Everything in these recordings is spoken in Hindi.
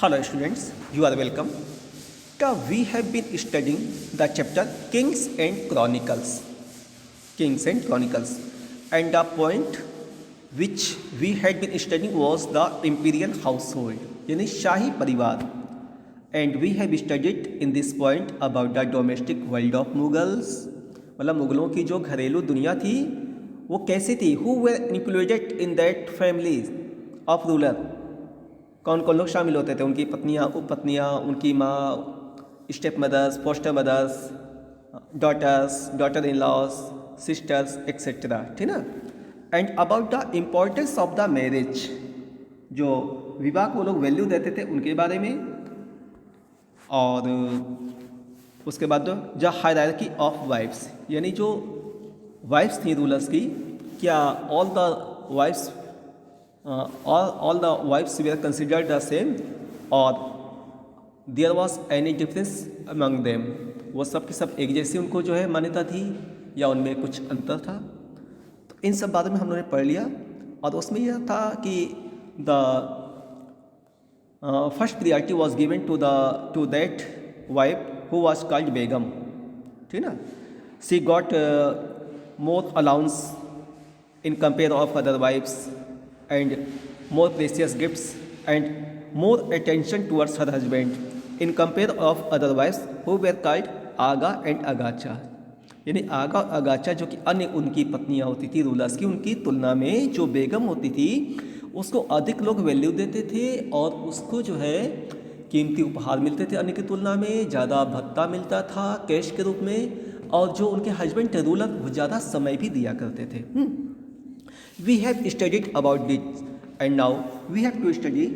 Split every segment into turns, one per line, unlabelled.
Hello students, you are welcome. Now we have been studying the chapter Kings and Chronicles. Kings and Chronicles. And the point which we had been studying was the imperial household, यानी शाही परिवार. And we have studied in this point about the domestic world of Mughals. मतलब मुगलों की जो घरेलू दुनिया थी वो कैसी थी. Who were included in that families of ruler. कौन कौन लोग शामिल होते थे. उनकी पत्नियाँ, उपपत्नियाँ, उनकी माँ, step mothers, foster mothers, daughter in laws, sisters etcetera. ठीक ना. And about the importance of the marriage, जो विवाह को लोग वैल्यू देते थे उनके बारे में. और उसके बाद द हायरार्की ऑफ वाइफ्स, यानी जो वाइफ्स थी रूलर्स की, क्या all the wives all the wives were considered the same or there was any difference among them. वो सब के सब एक जैसी उनको जो है मान्यता थी या उनमें कुछ अंतर था. तो इन सब बातों में हम लोगों ने पढ़ लिया. और उसमें यह था कि the first priority was given to that wife who was called Begum. ठीक ना. She got more allowance in compare of other wifes and more precious gifts and more attention towards her husband in compare of other wives who were called Agha and Aghacha. यानी आगा और अगाचा जो कि अन्य उनकी पत्नियां होती थी रूलर्स की, उनकी तुलना में जो बेगम होती थी उसको अधिक लोग वैल्यू देते थे और उसको जो है कीमती उपहार मिलते थे अन्य की तुलना में, ज़्यादा भत्ता मिलता था कैश के रूप में, और जो उनके हस्बैंड थे रूलर वो ज़्यादा समय भी दिया करते थे. We have studied about this and now we have to study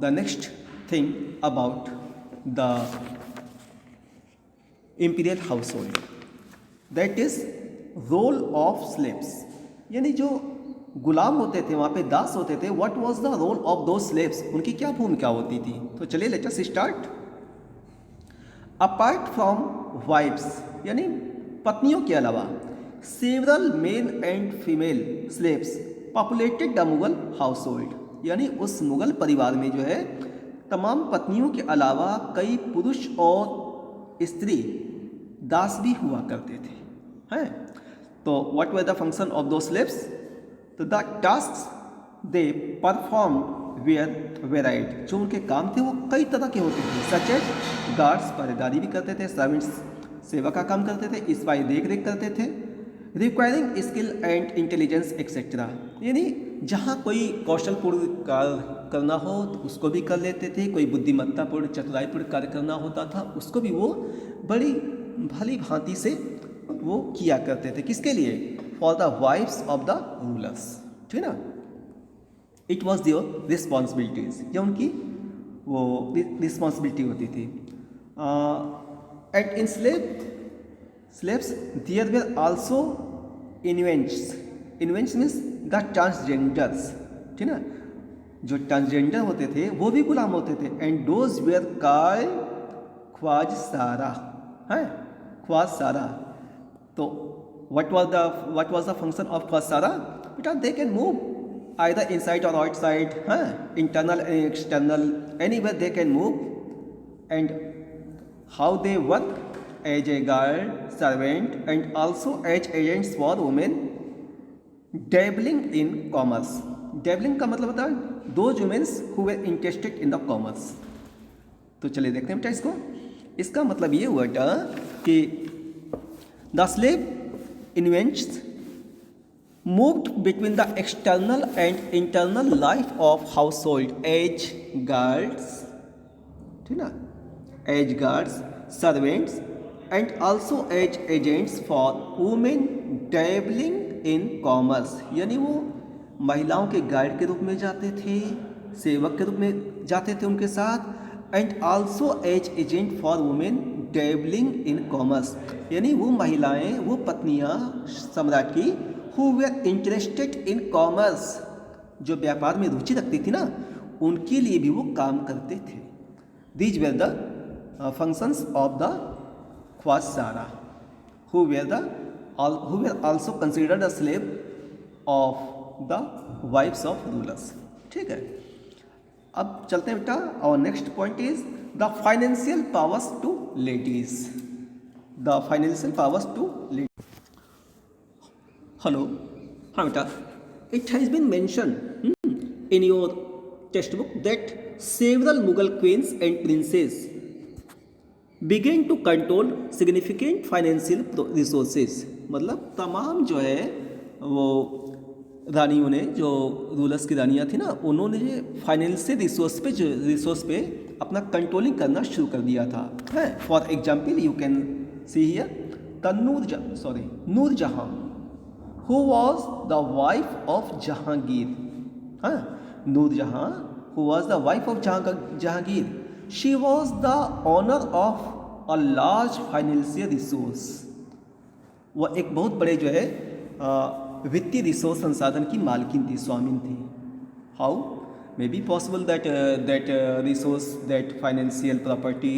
the next thing about the imperial household, that is role of slaves. यानी जो गुलाम होते थे वहाँ पे दास होते थे, what was the role of those slaves, उनकी क्या भूमिका होती थी. तो चलिए let us start. Apart from wives यानी पत्नियों के अलावा several male and female slaves populated the Mughal household. यानी उस मुगल परिवार में जो है तमाम पत्नियों के अलावा कई पुरुष और स्त्री दास भी हुआ करते थे. हैं. तो what were the function of those slaves? तो the tasks they performed were varied. जो उनके काम थे वो कई तरह के होते थे. such as guards पहरेदारी भी करते थे, servants सेवा का काम करते थे, स्पाई देख रेख करते थे, requiring skill and intelligence etcetera. यानी जहाँ कोई कौशलपूर्ण कार्य करना हो तो उसको भी कर लेते थे, कोई बुद्धिमत्तापूर्ण चतुराईपूर्ण कार्य करना होता था उसको भी वो बड़ी भली भांति से वो किया करते थे. किसके लिए? For the wives of the rulers. ठीक है ना. इट वॉज देयर रिस्पॉन्सिबिलिटीज, जो उनकी वो रिस्पॉन्सिबिलिटी होती थी. And in slaves there were also invents. Invents means the transgenders. ठीक ना. जो ट्रांसजेंडर होते थे वो भी गुलाम होते थे. And those were called ख्वाजसारा. है ख्वाजसारा. तो what was the function of ख्वाजसारा? Because they can move either inside or outside, internal and external, anywhere they can move. And how they work? As a guard, servant and also as agents for women dabbling in commerce. Dabbling का मतलब होता है those women who were interested in the commerce. तो चलिए देखते हैं बेटा इसको. इसका मतलब ये हुआ था कि the slave invents moved between the external and internal life of household as guards, ठीक ना, as guards, servants and also as agents for women dabbling in commerce. यानी वो महिलाओं के गाइड के रूप में जाते थे, सेवक के रूप में जाते थे उनके साथ, and also as agent for women dabbling in commerce. यानी वो महिलाएं, वो पत्नियां सम्राट की who were interested in commerce, जो व्यापार में रुचि रखती थी ना, उनके लिए भी वो काम करते थे. These were the functions of the ख्वाजसारा who were also considered a slave of the wives of rulers. ठीक है. अब चलते हैं बेटा, और next point is the financial powers to ladies, the financial powers to ladies. Hello, हाँ बेटा, it has been mention in your textbook that several Mughal queens and princes began to control significant financial resources। मतलब तमाम जो है वो रानियों ने, जो रूलर्स की रानियाँ थी ना, उन्होंने फाइनेंशियल रिसोर्स पे अपना कंट्रोलिंग करना शुरू कर दिया था। है, for example you can see here Noor Jahan, who was the wife of Jahangir. हाँ, नूर जहाँ, who was the wife of Jahangir, she was the owner of a large financial resource। वह एक बहुत बड़े जो है वित्तीय रिसोर्स संसाधन की मालकिन थी, स्वामिन थी। How may be possible that resource, that financial property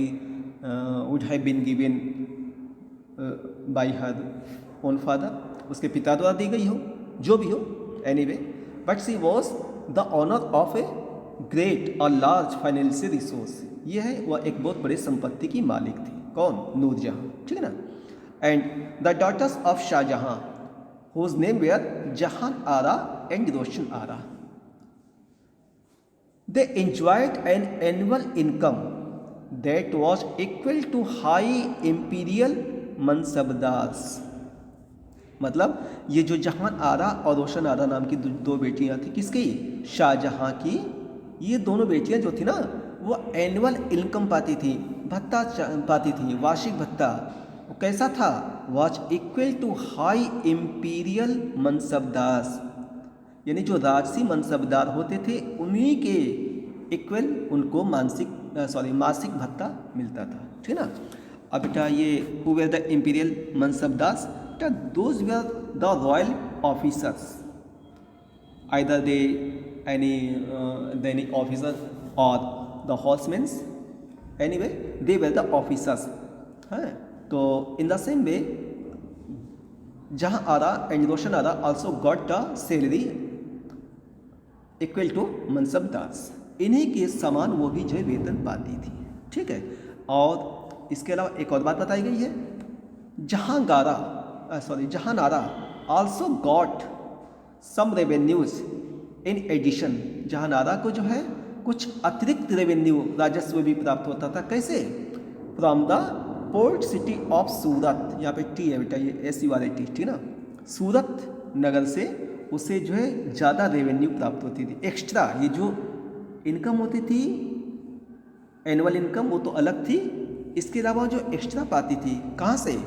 would have been given by her own father, उसके पिता द्वारा दी गई हो, जो भी हो, anyway, but she was the owner of a great और लार्ज फाइनेंशियल रिसोर्स। ये है, वह एक बहुत बड़े संपत्ति की मालिक थी। कौन? नूरजहाँ, ठीक है ना। And the daughters of Shahjahan, whose name were Jahan Ara and Roshan Ara, they enjoyed an annual income that was equal to high imperial mansabdars. मतलब ये जो जहान आरा और रोशन आरा नाम की दो बेटियां थी, किसकी? शाहजहाँ की। ये दोनों बेटियां जो थी ना, वो एनुअल इनकम पाती थी, भत्ता पाती थी, वार्षिक भत्ता। वो कैसा था? Was equal to high imperial mansabdars, यानी जो राजसी मनसबदार होते थे उन्हीं के इक्वल उनको मासिक भत्ता मिलता था, ठीक है ना। अब बेटा ये who were the imperial mansabdars, those were the royal officers, either any officer or the horsemen, anyway they were the officers। हाँ, तो in the same way जहाँ आरा and Roshan Ara also got the salary equal to mansabdars. इन्हीं के समान वो भी जो वेतन पाती थी, ठीक है। और इसके अलावा एक और बात बताई गई है, Jahanara also got some revenues in addition। Jahanara को जो है कुछ अतिरिक्त रेवेन्यू, राजस्व भी प्राप्त होता था। कैसे? From the port city of Surat, यहाँ पे टी है बेटा, ये SURAT, ठीक ना। सूरत नगर से उसे जो है ज़्यादा रेवेन्यू प्राप्त होती थी, एक्स्ट्रा। ये जो इनकम होती थी, एनुअल इनकम, वो तो अलग थी। इसके अलावा जो एक्स्ट्रा पाती थी, कहाँ से?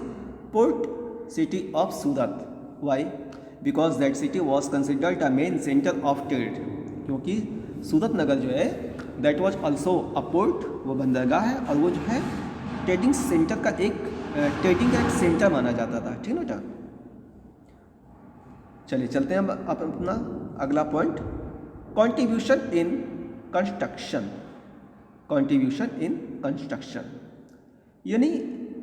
Port city of Surat. Why? Because that city was considered a main centre of trade, क्योंकि सूरत नगर जो है that was also a port, वो बंदरगाह है, और वो जो है ट्रेडिंग सेंटर का एक सेंटर माना जाता था, ठीक है बेटा। चलिए चलते हैं अब अपना अगला point, contribution in construction. Contribution in construction यानी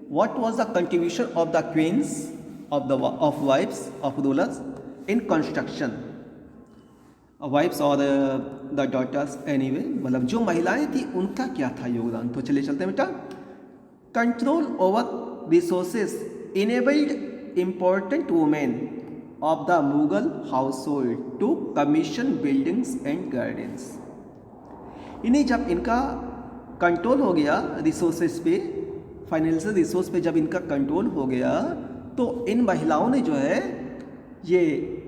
what was the contribution of the queens of wives of rulers in construction, wives or the daughters, anyway, मतलब जो महिलाएं थी उनका क्या था योगदान। तो चलिए चलते हैं बेटा। Control over resources enabled important women of the Mughal household to commission buildings and gardens। इन्हें जब इनका कंट्रोल हो गया रिसोर्सेस पे, फाइनेंशियल रिसोर्स पे जब इनका कंट्रोल हो गया, तो इन महिलाओं ने जो है ये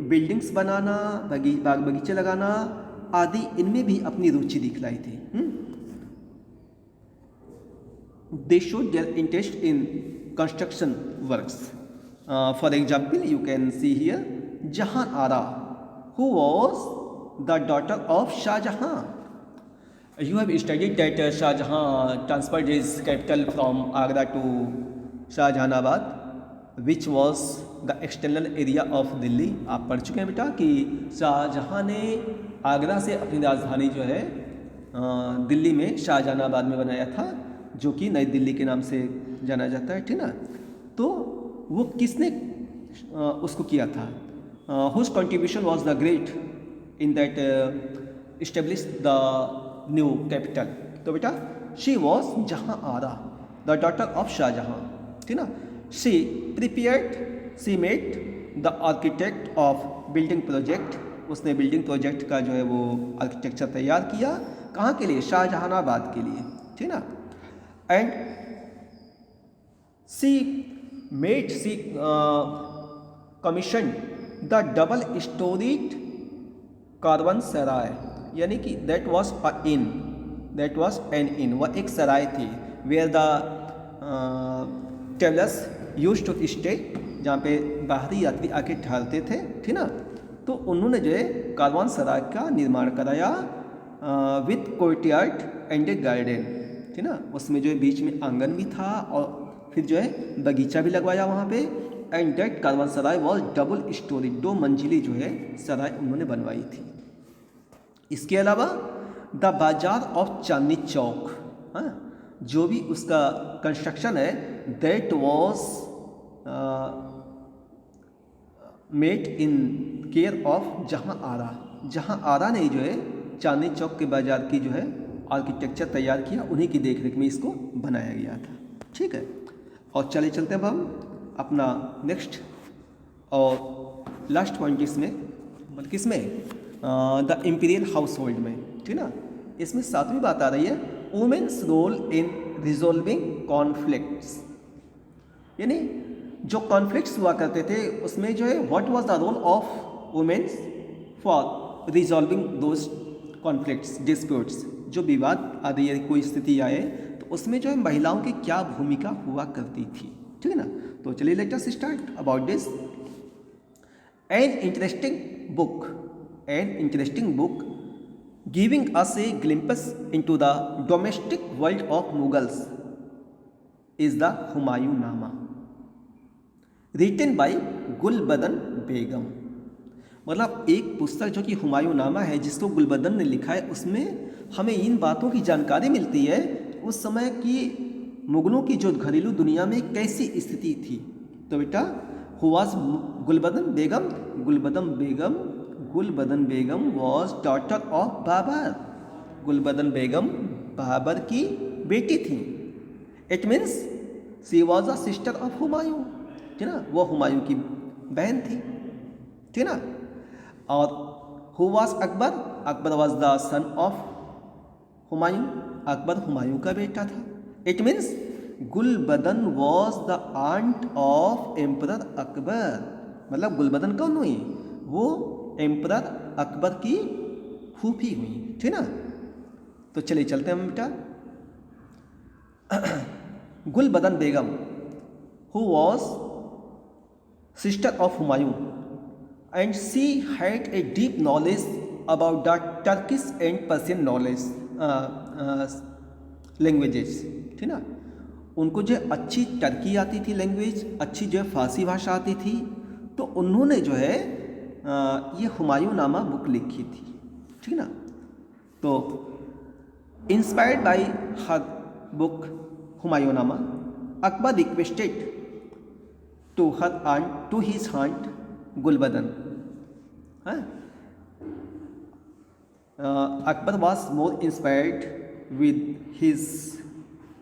बिल्डिंग्स बनाना, बाग बगीचे लगाना आदि, इनमें भी अपनी रुचि दिखलाई थी। They showed their interest in construction works. For example you can see here Jahan Ara, who was the daughter of Shahjahan. You have studied that Shah Jahan transferred his capital from Agra to Shahjahanabad, which was the external area of Delhi। आप पढ़ चुके हैं बेटा कि शाहजहाँ ने आगरा से अपनी राजधानी जो है दिल्ली में शाहजहानाबाद में बनाया था, जो कि नई दिल्ली के नाम से जाना जाता है, ठीक ना। तो वो किसने उसको किया था? whose contribution was the great in that established the new capital. तो बेटा शी वॉज जहाँ आरा द डॉटर ऑफ शाहजहाँ, ठीक ना। She prepared, she made the architect of building project, उसने बिल्डिंग प्रोजेक्ट का जो है वो आर्किटेक्चर तैयार किया, कहाँ के लिए, शाहजहानाबाद के लिए, ठीक ना। And she made, she commission the double storied caravanserai, यानी कि दैट वॉज एन इन, वह एक सराय थी, where the travellers used to stay, जहाँ पे बाहरी यात्री आके ठहरते थे, ठीक ना। तो उन्होंने जो है कार्वनसराय का निर्माण कराया with courtyard and A garden, ठीक ना। उसमें जो है बीच में आंगन भी था और फिर जो है बगीचा भी लगवाया वहाँ पे। And that caravanserai was double storey, 2 मंजिली जो है सराय उन्होंने बनवाई थी। इसके अलावा द बाजार ऑफ चांदनी चौक, हाँ, जो भी उसका कंस्ट्रक्शन है, that was made in care of जहाँ आरा ने जो है चांदनी चौक के बाजार की जो है आर्किटेक्चर तैयार किया, उन्हीं की देखरेख में इसको बनाया गया था, ठीक है। और चलते हैं अब हम अपना नेक्स्ट और लास्ट पॉइंट इसमें, मतलब किसमें, द इम्पीरियल हाउस होल्ड में, ठीक ना। इसमें 7वीं बात आ रही है women's role in resolving conflicts, यानी जो कॉन्फ्लिक्ट्स हुआ करते थे उसमें जो है what was the role of women's for resolving those conflicts, disputes, जो विवाद आदि यदि कोई स्थिति आए तो उसमें जो है महिलाओं की क्या भूमिका हुआ करती थी, ठीक है ना। तो चलिए let us start about this. An interesting book giving us a glimpse into the domestic world of Mughals is the Humayun-Nama, written by Gulbadan Begum. मतलब एक पुस्तक जो कि हुमायूं-नामा है जिसको गुलबदन ने लिखा है, उसमें हमें इन बातों की जानकारी मिलती है उस समय की मुगलों की जो घरेलू दुनिया में कैसी स्थिति थी। तो बेटा who was Gulbadan Begum was daughter of Babur, Gulbadan Begum Babur की बेटी थी। It means she was a sister of Humayun, ठीक ना, वो हुमायूं की बहन थी, ठीक ना। और who was Akbar was the son of Humayun, Akbar Humayun का बेटा था। It means Gulbadan was the aunt of emperor Akbar, मतलब गुलबदन कौन हुई, वो एम्परर अकबर की फूफी हुई, ठीक ना। तो चलिए चलते हैं बेटा। Gulbadan Begum who was sister of Humayun and she had a deep knowledge about the Turkish and Persian knowledge languages, ठीक ना। उनको जो अच्छी टर्की आती थी लैंग्वेज, अच्छी जो है फारसी भाषा आती थी, तो उन्होंने जो है ये हुमायूं-नामा बुक लिखी थी, ठीक ना। तो inspired by her book Humayunnama, Akbar requested to his aunt Gulbadan, Akbar was more inspired with his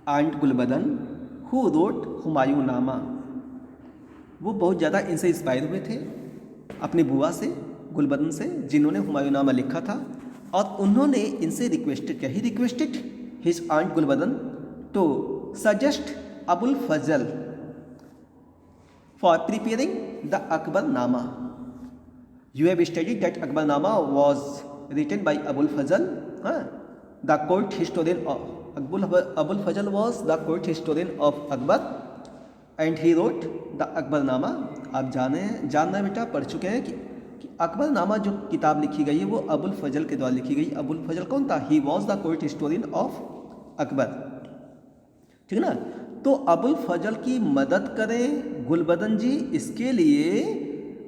aunt Gulbadan who wrote Humayunnama, वो बहुत ज़्यादा इनसे इंस्पायर हुए थे अपनी बुआ से, गुलबदन से, जिन्होंने हुमायूं-नामा लिखा था। और उन्होंने इनसे requested his aunt Gulbadan to suggest Abul Fazl for preparing the Akbarnama. You have studied that Akbarnama was written by Abul Fazl, the court historian of Abul Fazl was the court historian of Akbar and he wrote the Akbarnama. आप जानना बेटा, पढ़ चुके हैं कि अकबरनामा जो किताब लिखी गई है वो अबुल फजल के द्वारा लिखी गई। अबुल फजल कौन था, he was the court historian of Akbar, ठीक ना। तो अबुल फजल की मदद करें गुलबदन जी, इसके लिए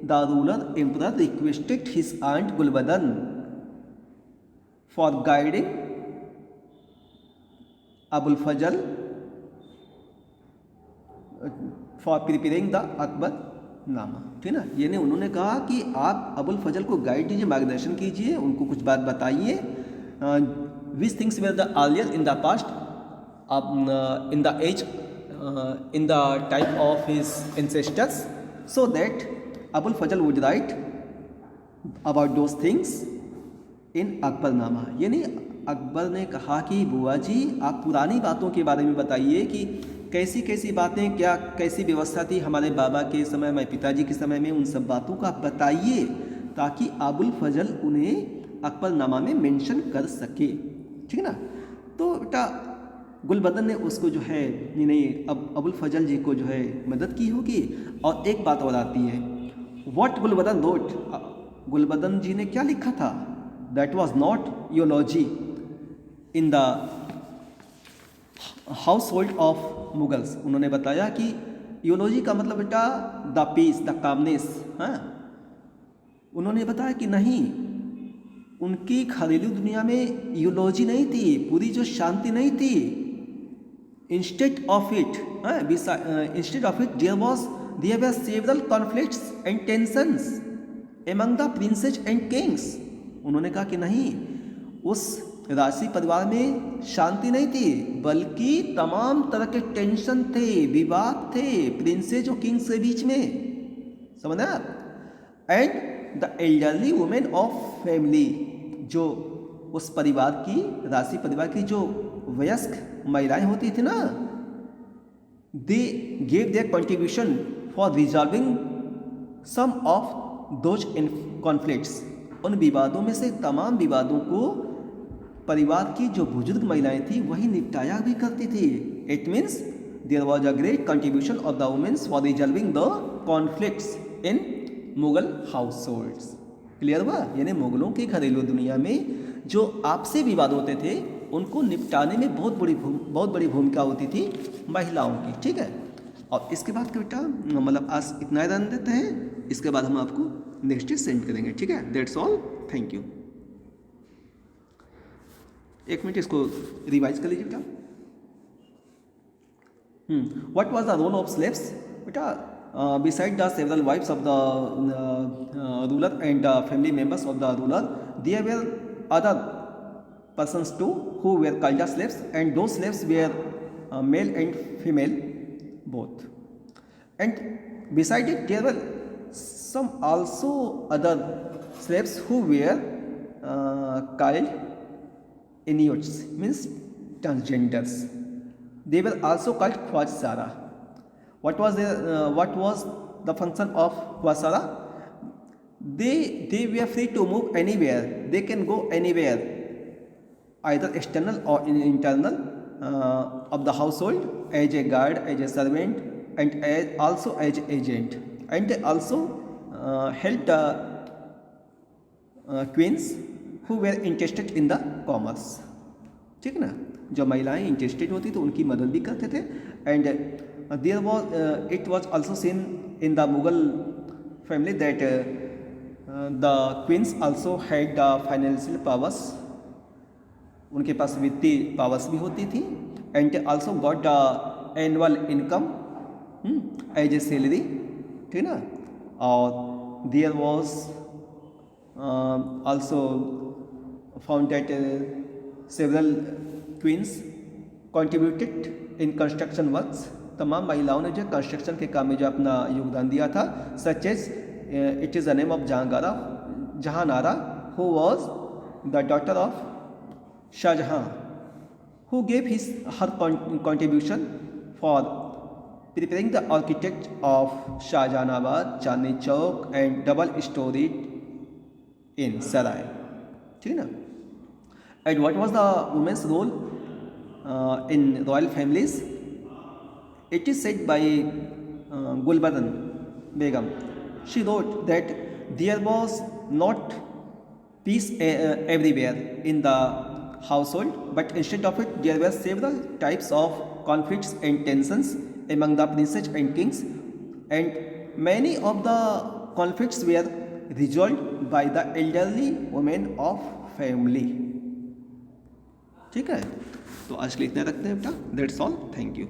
the ruler emperor requested his aunt Gulbadan for guiding Abul Fazl for preparing the Akbarnama, ठीक ना। यानी उन्होंने कहा कि आप अबुल फजल को गाइड कीजिए, मार्गदर्शन कीजिए, उनको कुछ बात बताइए which things were the earlier in the past, in the age, in the time of his ancestors, so that Abul Fazl would write about those things in Akbarnama. यानी अकबर ने कहा कि बुआ जी आप पुरानी बातों के बारे में बताइए कि कैसी कैसी बातें, क्या कैसी व्यवस्था थी हमारे बाबा के समय, मेरे पिताजी के समय में, उन सब बातों का आप बताइए ताकि अबुल फजल उन्हें अकबरनामा में मेंशन कर सके। ठीक है ना। तो बेटा गुलबदन ने उसको जो है नहीं अब अबुल फजल जी को जो है मदद की होगी। और एक बात और आती है, व्हाट गुलबदन रोट, गुलबदन जी ने क्या लिखा था, that was not eulogy in the household of Mughals. उन्होंने बताया कि यूलॉजी का मतलब बेटा द पीस, द कामनेस। हाँ, उन्होंने बताया कि नहीं, उनकी घरेलू दुनिया में यूलॉजी नहीं थी, पूरी जो शांति नहीं थी। Instead of it, instead of it there were several conflicts and tensions among the princes and kings. उन्होंने कहा कि नहीं, उस राशि परिवार में शांति नहीं थी, बल्कि तमाम तरह के टेंशन थे, विवाद थे प्रिंसेस और किंग्स के बीच में, समझना। And the elderly women of family, जो उस परिवार की, राशि परिवार की जो वयस्क महिलाएं होती थी ना, they gave their contribution for resolving some of those in conflicts. उन विवादों में से तमाम विवादों को परिवार की जो बुजुर्ग महिलाएं थी वही निपटाया भी करती थी। It means there was a great contribution of the women's for resolving the conflicts in Mughal हाउस होल्ड्स। क्लियर हुआ। यानी मुगलों की घरेलू दुनिया में जो आपसी विवाद होते थे उनको निपटाने में बहुत बड़ी भूमिका होती थी महिलाओं की। ठीक है। और इसके बाद का बेटा मतलब आज इतना ही रन देते हैं, इसके बाद हम आपको नेक्स्ट डे सेंड करेंगे। ठीक है। That's all, thank you. एक मिनट इसको रिवाइज कर लीजिए बेटा। What was the role of slaves बेटा, beside the several wives of the ruler and family members of the ruler, there were other persons too who were called as slaves, and those slaves were male and female both. And beside it there were some also other slaves who were called Inuits, means transgenders. They were also called Khwajsara. What was the function of Khwajsara? They were free to move anywhere. They can go anywhere, either external or internal of the household, as a guard, as a servant, and also as agent. And they also helped queens who were interested in the commerce. ठीक है ना। जो महिलाएं इंटरेस्टेड होती तो उनकी मदद भी करते थे। And there was it was also seen in the Mughal family that the queens also had the financial powers. उनके पास वित्तीय पावर्स भी होती थी। And also got the annual income as a salary. ठीक ना। और there was also found that several queens contributed in construction works। तमाम महिलाओं ने जो कंस्ट्रक्शन के काम में जो अपना योगदान दिया था। Such as it is the name of Jahanara who was the daughter of Shahjahan, who gave her contribution for preparing the architect of Shahjahanabad, Chandni Chowk and double storied in सराय। ठीक है ना। And what was the woman's role in royal families? It is said by Gulbadan Begum. She wrote that there was not peace everywhere in the household, but instead of it, there were several types of conflicts and tensions among the princes and kings, and many of the conflicts were resolved by the elderly women of family। ठीक है। तो आज के लिए इतना रखते हैं बेटा। That's all, thank you.